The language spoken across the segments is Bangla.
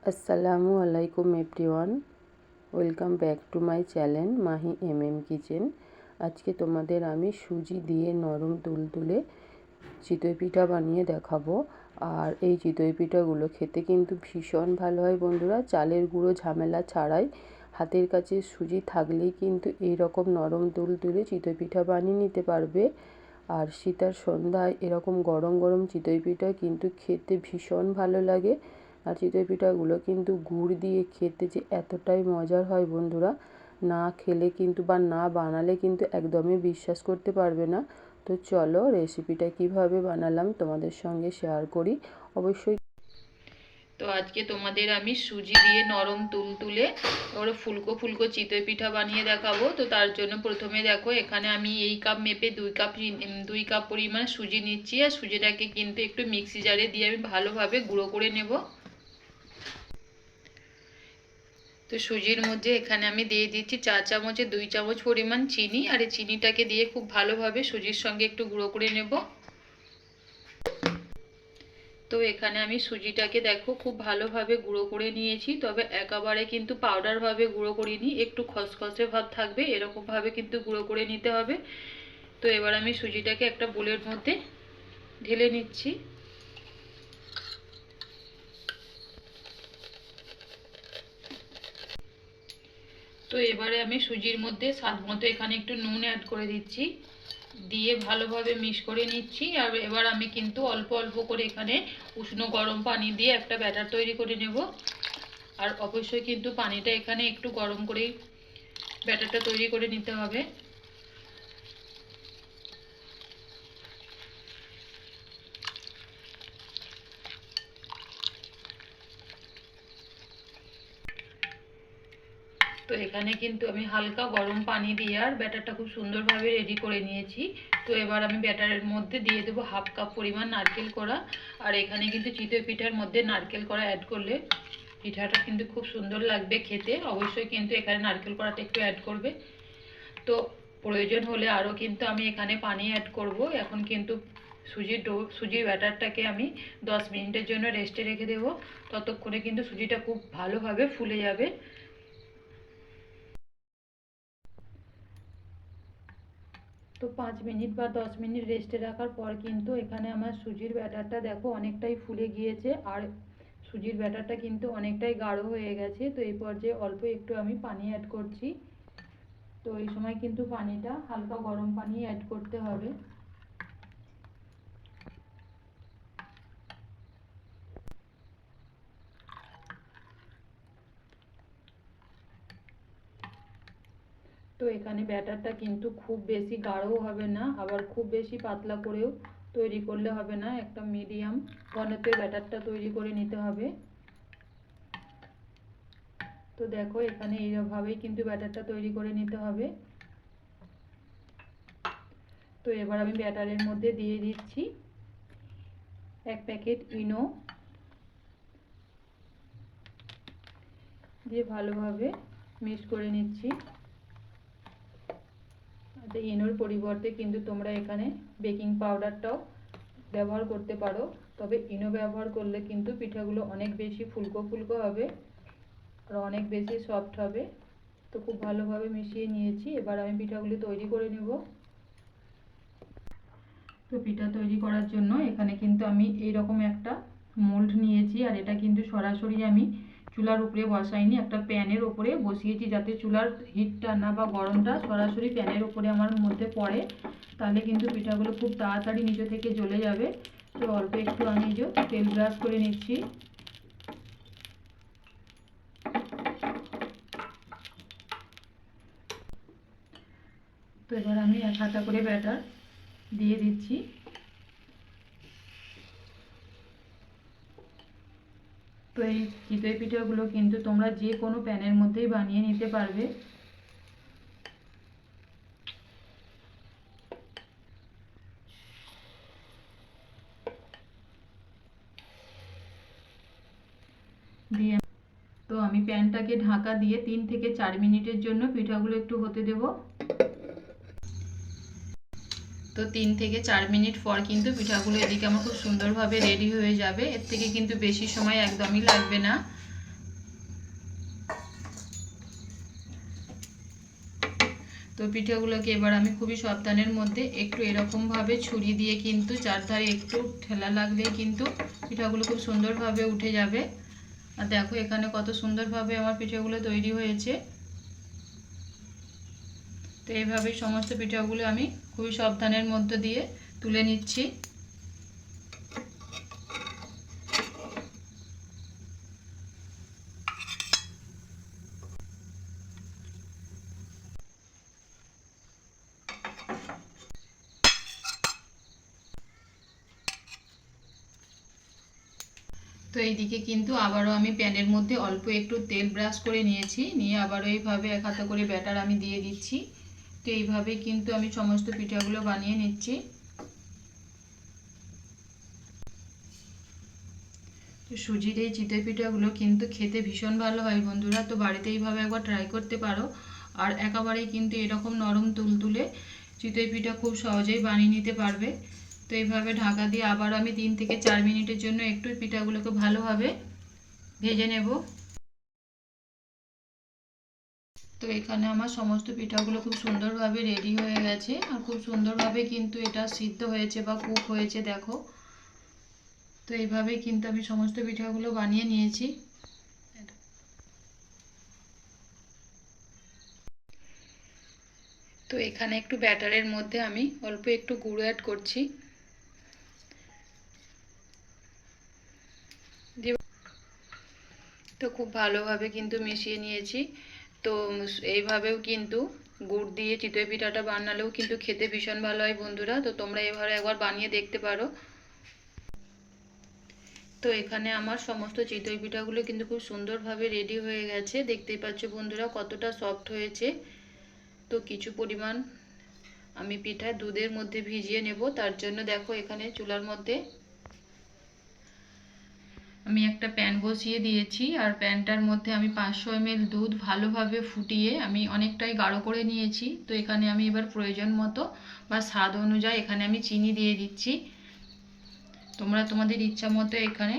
আসসালামু আলাইকুম everyone, welcome back to my channel Mahi kitchen. আজকে তোমাদের আমি সুজি দিয়ে নরম তুলতুলে চিতই পিঠা বানিয়ে দেখাবো। আর এই চিতই পিঠাগুলো খেতে কিন্তু ভীষণ ভালো হয় বন্ধুরা। চালের গুঁড়ো ঝামেলা ছাড়াই হাতের কাছে সুজি থাকলেই কিন্তু এই রকম নরম তুলতুলে চিতই পিঠা বানিয়ে নিতে পারবে। আর শীতের সন্ধ্যায় এরকম গরম গরম চিতই পিঠা কিন্তু খেতে ভীষণ ভালো লাগে। আর চিতই পিঠাগুলো কিন্তু গুড় দিয়ে খেতে যে এতটাই মজার হয় বন্ধুরা, না খেলে কিন্তু বা না বানালে কিন্তু একদমই বিশ্বাস করতে পারবে না। তো চলো রেসিপিটা কিভাবে বানালাম তোমাদের সঙ্গে শেয়ার করি অবশ্যই। তো আজকে তোমাদের আমি সুজি দিয়ে নরম তুলতুলে ওরা ফুলকো ফুলকো চিতই পিঠা বানিয়ে দেখাবো। তো তার জন্য প্রথমে দেখো এখানে আমি এই কাপ মেপে 2 কাপ পরিমাণ সুজি নিচ্ছি। আর সুজিটাকে কিন্তু একটু মিক্সি জারে দিয়ে আমি ভালোভাবে গুঁড়ো করে নেব। তো সুজির মধ্যে এখানে আমি দিয়ে দিচ্ছি 4 চামচে 2 চামচ পরিমাণ চিনি। আর এই চিনিটাকে দিয়ে খুব ভালোভাবে সুজির সঙ্গে একটু গুঁড়ো করে নেব। তো এখানে আমি সুজিটাকে দেখো খুব ভালোভাবে গুঁড়ো করে নিয়েছি, তবে একেবারে কিন্তু পাউডার ভাবে গুঁড়ো করিনি, একটু খসখসে ভাব থাকবে এরকম ভাবে কিন্তু গুঁড়ো করে নিতে হবে। তো এবার আমি সুজিটাকে একটা বোলের মধ্যে ঢেলে নিচ্ছি। তো এবারে আমি সুজির মধ্যে স্বাদ মতো এখানে একটু নুন অ্যাড করে দিচ্ছি, দিয়ে ভালোভাবে মিক্স করে নিচ্ছি। আর এবার আমি কিন্তু অল্প অল্প করে এখানে উষ্ণ গরম পানি দিয়ে একটা ব্যাটার তৈরি করে নেব। আর অবশ্যই কিন্তু পানিটা এখানে একটু গরম করেই ব্যাটারটা তৈরি করে নিতে হবে। তো এখানে কিন্তু আমি হালকা গরম পানি দিয়ে আর ব্যাটারটা খুব সুন্দরভাবে রেডি করে নিয়েছি। তো এবার আমি ব্যাটারের মধ্যে দিয়ে দেবো 1/2 কাপ পরিমাণ নারকেল কোড়া। আর এখানে কিন্তু চিতই পিঠার মধ্যে নারকেল কোড়া অ্যাড করলে পিঠাটা কিন্তু খুব সুন্দর লাগবে খেতে। অবশ্যই কিন্তু এখানে নারকেল কোড়াটা একটু অ্যাড করবে। তো প্রয়োজন হলে আরও কিন্তু আমি এখানে পানি অ্যাড করব। এখন কিন্তু সুজির ব্যাটারটাকে আমি 10 মিনিটের জন্য রেস্টে রেখে দেবো। ততক্ষণে কিন্তু সুজিটা খুব ভালোভাবে ফুলে যাবে। তো 5 মিনিট বা 10 মিনিট রেস্টে রাখার পর কিন্তু এখানে আমার সুজির ব্যাটারটা দেখো অনেকটাই ফুলে গিয়েছে। আর সুজির ব্যাটারটা কিন্তু অনেকটাই গাঢ় হয়ে গেছে। তো এই পর্যায়ে অল্প একটু আমি পানি অ্যাড করছি। তো এই সময় কিন্তু পানিটা হালকা গরম পানি অ্যাড করতে হবে। তো এখানে ব্যাটারটা কিন্তু খুব বেশি গাঢ়ও হবে না, আবার খুব বেশি পাতলা করেও তৈরি করলে হবে না, একটা মিডিয়াম ঘনত্বের ব্যাটারটা তৈরি করে নিতে হবে। তো দেখো এখানে এইভাবেই কিন্তু ব্যাটারটা তৈরি করে নিতে হবে। তো এবার আমি ব্যাটারের মধ্যে দিয়ে দিচ্ছি 1 প্যাকেট ইনো, দিয়ে ভালোভাবে মিক্স করে নিচ্ছি। ইনোর পরিবর্তে কিন্তু তোমরা এখানে বেকিং পাউডারটাও ব্যবহার করতে পারো, তবে ইনো ব্যবহার করলে কিন্তু পিঠাগুলো অনেক বেশি ফুলকো ফুলকো হবে আর অনেক বেশি সফট হবে। তো খুব ভালোভাবে মিশিয়ে নিয়েছি, এবার আমি পিঠাগুলি তৈরি করে নেব। তো পিঠা তৈরি করার জন্য এখানে কিন্তু আমি এইরকম একটা মোল্ড নিয়েছি। আর এটা কিন্তু সরাসরি আমি চুলার উপরে বসাইনি, একটা প্যানের উপরে বসিয়েছি যাতে চুলার হিটটা না বা গরমটা সরাসরি প্যানের উপরে আমার মধ্যে পড়ে, তাহলে কিন্তু পিঠাগুলো খুব তাড়াতাড়ি নিচে থেকে জ্বলে যাবে। তো অল্প একটু আমি যে তেল ব্রাশ করে নিচ্ছি। তো এবার আমি 1 হাতা করে ব্যাটার দিয়ে দিচ্ছি। তো এই চিতই পিঠাগুলো কিন্তু তোমরা যে কোনো প্যানের মধ্যেই বানিয়ে নিতে পারবে। দিয়ে তো আমি প্যানটাকে ঢাকা দিয়ে 3 থেকে 4 মিনিটের জন্য পিঠাগুলো একটু হতে দেব। তো 3 থেকে 4 মিনিট পর কিন্তু পিঠাগুলো এদিকে আমার খুব সুন্দরভাবে রেডি হয়ে যাবে। এর থেকে কিন্তু বেশি সময় একদমই লাগবে না। তো পিঠাগুলোকে এবার আমি খুবই সাবধানের মধ্যে একটু এরকমভাবে ছুরি দিয়ে কিন্তু চারধারে একটু ঠেলা লাগলে কিন্তু পিঠাগুলো খুব সুন্দরভাবে উঠে যাবে। আর দেখো এখানে কত সুন্দরভাবে আমার পিঠাগুলো তৈরি হয়েছে। তো এইভাবেই সমস্ত পিঠাগুলো আমি খুবই সাবধানের মধ্য দিয়ে তুলে নিচ্ছি। তো এইদিকে কিন্তু আবারও আমি প্যানের মধ্যে অল্প একটু তেল ব্রাশ করে নিয়েছি, নিয়ে আবারও এইভাবে এক হাতে করে ব্যাটার আমি দিয়ে দিচ্ছি। তো এইভাবে কিন্তু আমি সমস্ত পিঠাগুলো বানিয়ে নিচ্ছি। তো সুজির এই চিতই পিঠাগুলো কিন্তু খেতে ভীষণ ভালো হয় বন্ধুরা, তো বাড়িতে এইভাবে একবার ট্রাই করতে পারো। আর একেবারেই কিন্তু এরকম নরম তুলতুলে চিতই পিঠা খুব সহজেই বানিয়ে নিতে পারবে। তো এইভাবে ঢাকা দিয়ে আবার আমি 3 থেকে 4 মিনিটের জন্য একটু পিঠাগুলোকে ভালোভাবে ভেজে নেব। তো এখানে আমার সমস্ত পিঠাগুলো খুব সুন্দরভাবে রেডি হয়ে গেছে, আর খুব সুন্দরভাবে কিন্তু এটা সিদ্ধ হয়েছে বা কুক হয়েছে দেখো। তো এইভাবেই কিন্তু আমি সমস্ত পিঠাগুলো বানিয়ে নিয়েছি। তো এখানে একটু ব্যাটারের মধ্যে আমি অল্প একটু গুঁড়ো অ্যাড করছি। তো খুব ভালোভাবে কিন্তু মিশিয়ে নিয়েছি। তো এইভাবেও কিন্তু গুড় দিয়ে চিতই পিঠাটা বানালেও কিন্তু খেতে ভীষণ ভালো হয় বন্ধুরা, তো তোমরা এভাবে একবার বানিয়ে দেখতে পারো। তো এখানে আমার সমস্ত চিতই পিঠাগুলো কিন্তু খুব সুন্দরভাবে রেডি হয়ে গেছে, দেখতেই পাচ্ছ বন্ধুরা কতটা সফট হয়েছে। তো কিছু পরিমাণ আমি পিঠা দুধের মধ্যে ভিজিয়ে নেব, তার জন্য দেখো এখানে চুলার মধ্যে আমি একটা প্যান বসিয়ে দিয়েছি, আর প্যানটার মধ্যে আমি 500 ml দুধ ভালোভাবে ফুটিয়ে আমি অনেকটাই গাঢ় করে নিয়েছি। তো এখানে আমি এবার প্রয়োজন মতো বা স্বাদ অনুযায়ী এখানে আমি চিনি দিয়ে দিচ্ছি। তোমরা তোমাদের ইচ্ছা মতো এখানে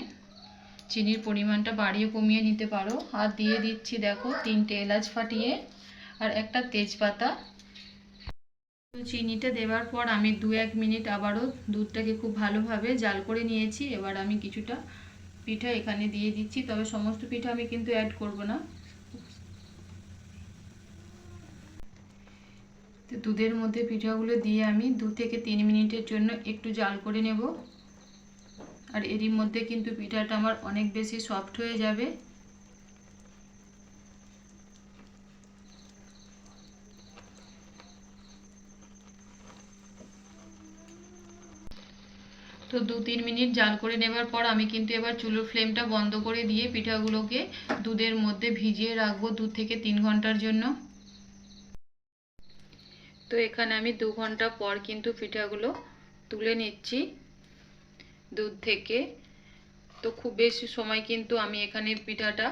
চিনির পরিমাণটা বাড়িয়ে কমিয়ে নিতে পারো। আর দিয়ে দিচ্ছি দেখো 3টে এলাচ ফাটিয়ে আর একটা তেজপাতা। চিনিটা দেওয়ার পর আমি 2-1 মিনিট আবারও দুধটাকে খুব ভালোভাবে জাল করে নিয়েছি। এবার আমি কিছুটা পিঠা এখানে দিয়ে দিচ্ছি, তবে সমস্ত পিঠা আমি কিন্তু অ্যাড করব না। তো দুধের মধ্যে পিঠাগুলো দিয়ে আমি 2 থেকে 3 মিনিটের জন্য একটু জাল করে নেব। আর এরই মধ্যে কিন্তু পিঠাটা আমার অনেক বেশি সফট হয়ে যাবে। তো 2-3 মিনিট জাল করে নেবার পর আমি কিন্তু এবার চুলোর ফ্লেমটা বন্ধ করে দিয়ে পিঠাগুলোকে দুধের মধ্যে ভিজিয়ে রাখবো 2 থেকে 3 ঘন্টার জন্য। তো এখানে আমি 2 ঘন্টা পর কিন্তু পিঠাগুলো তুলে নিচ্ছি দুধ থেকে। তো খুব বেশি সময় কিন্তু আমি এখানে পিঠাটা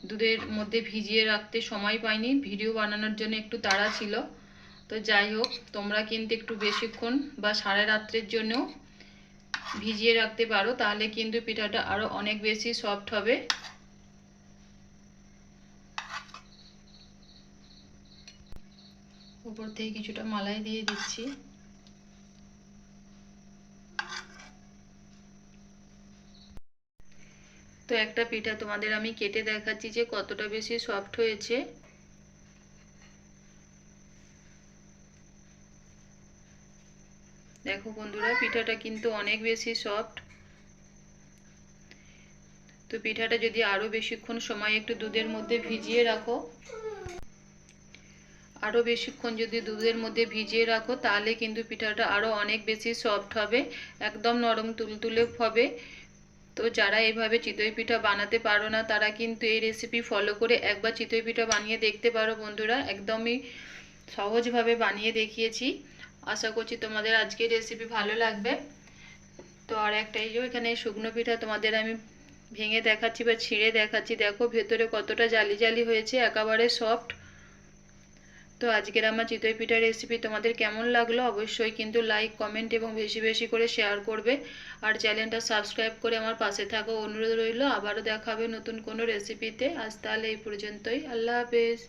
দুধের মধ্যে ভিজিয়ে রাখতে সময় পাইনি, ভিডিও বানানোর জন্য একটু তাড়া ছিল। তো যাই হোক, তোমরা কিন্তু একটু বেশিক্ষণ বা সারা রাত্রের জন্য ভিজিয়ে রাখতে পারো, তাহলে কিন্তু পিঠাটা আরো অনেক বেশি সফট হবে। উপর থেকে কিছুটা মালাই দিয়ে দিচ্ছি। তো একটা পিঠা তোমাদের আমি কেটে দেখাচ্ছি যে কতটা বেশি সফট হয়েছে। দেখো বন্ধুরা পিঠাটা কিন্তু অনেক বেশি সফট। তো পিঠাটা যদি আরো বেশিক্ষণ সময় একটু দুধের মধ্যে ভিজিয়ে রাখো, আরো বেশিক্ষণ যদি দুধের মধ্যে ভিজিয়ে রাখো তাহলে কিন্তু পিঠাটা আরো অনেক বেশি সফট হবে, একদম নরম তুলতুলে হবে। তো যারা এইভাবে চিতই পিঠা বানাতে পারো না তারা কিন্তু এই রেসিপি ফলো করে একবার চিতই পিঠা বানিয়ে দেখতে পারো বন্ধুরা, একদমই সহজভাবে বানিয়ে দেখিয়েছি। আশা করছি তোমাদের আজকের রেসিপি ভালো লাগবে। তো আর একটা এই যে এখানে শুকনো পিঠা তোমাদের আমি ভেঙে দেখাচ্ছি বা ছিঁড়ে দেখাচ্ছি, দেখো ভেতরে কতটা জালি জালি হয়েছে, একেবারে সফট। তো আজকের আমার চিতই পিঠার রেসিপি তোমাদের কেমন লাগলো অবশ্যই কিন্তু লাইক, কমেন্ট এবং বেশি বেশি করে শেয়ার করবে। আর চ্যানেলটা সাবস্ক্রাইব করে আমার পাশে থাকো অনুরোধ রইল। আবারও দেখা হবে নতুন কোনো রেসিপিতে। আজ তাহলে এই পর্যন্তই, আল্লাহ হাফেজ।